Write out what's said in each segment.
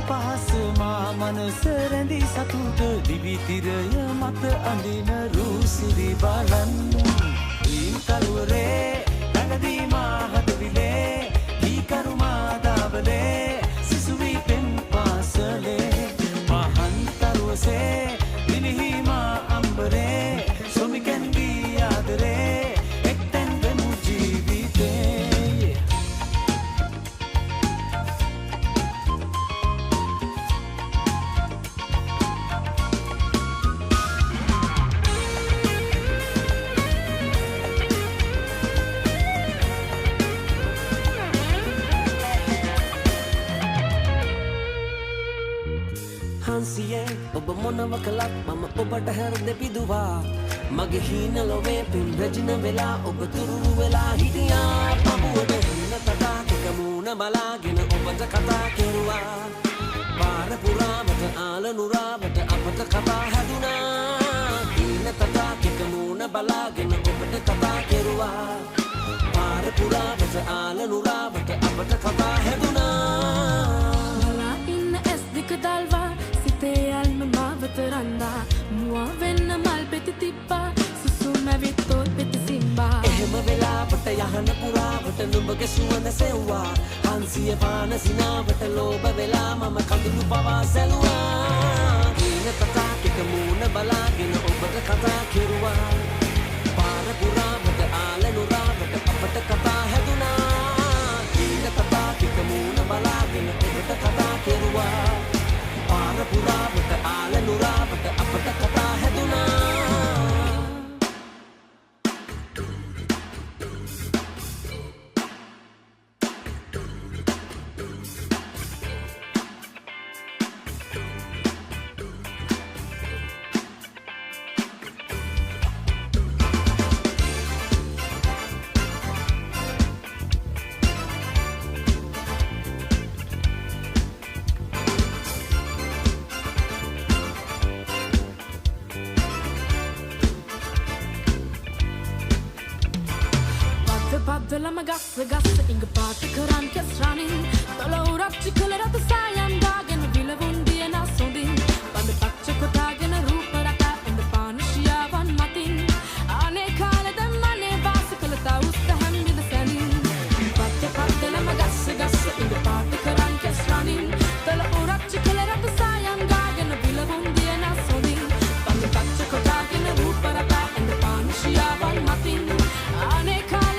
පහස මා මනස රැඳි සතුට දිවිතිරය මත අඳින රුසිරි බලන් තරුවරේ රැඳදී මා හදවිලේ කීකරුමා දාවලේ සිසුවි පෙම් පාසලේ මහන් තරුවසේ දිලිහි මා අම්බරේ සොමිකැන්ගී ආදරේ එක්තැන් වෙමු ජීවිතේ Hansiye, ඔබ මොනව කළත් මම ඔබට හැර දෙපිදුවා මගේ හීන ලොවේ පින් රැජින වෙලා ඔබ තුරුරු වෙලා හිටියා පපුවට හින කතා ටික මූණ බලාගෙන ඔබට කතා කෙරුවා පාර පුරාවට ආල නුරාවට අපට කතා හැදුනා හින කතා ටික මූණ බලාගෙන ඔබට කතා කෙරුවා පාර පුරාවට ආල නුරාවට අපට කතා හැදුනා dalva සිතේ අල්ම මාවත රන්දා මුවා වෙන්න මල් පෙති තිබ්බා සුසුම විත්තොත් පෙති සිම්බා එහෙම වෙලාවට යහන පුරාවට නුඹගේ සුවඳ සෙව්වා හංසිය පාන සිනාවට ලෝභ වෙලා මම කඳුළු පවා සැලුවා හීන කතා ටික මූණ බලාගෙන ඔබට කතා කෙරුවා පාර පුරාවට ආල නුරාවට අපට කතා හැදුනා හීන කතා ටික මූණ බලාගෙන ඔබට කතා කෙරුවා පාර පුරාවට ආල නුරාවට අපට කතා හැදුනා Paddelama gassa gassa inga paata karan kes ranin tala urapchi kalarata sayam dagen vilavun diena sondin pande paccha kotagen rooparaka and panishiyavan matin ane kala dammane vasikala tausta hambil sanin paddelama gassa gassa inga paata karan kes ranin tala urapchi kalarata sayam dagen vilavun diena sondin pande paccha kotagen rooparaka and panishiyavan matin ane kala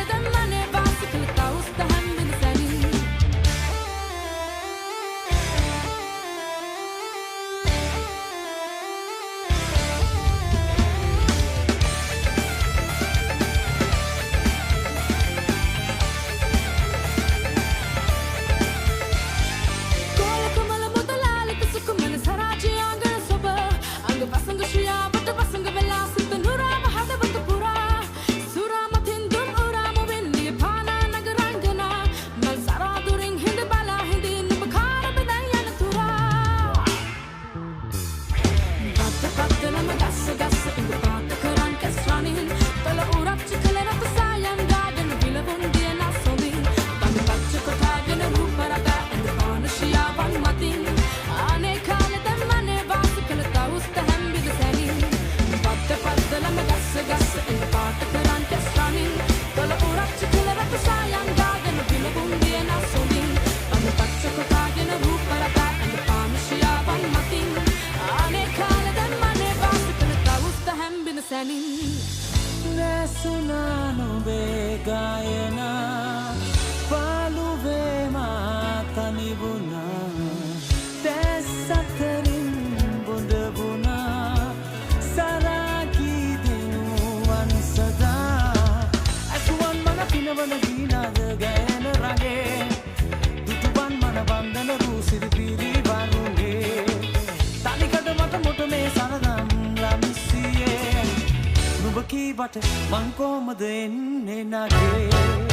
මං කොහමද එන්නේ නගේ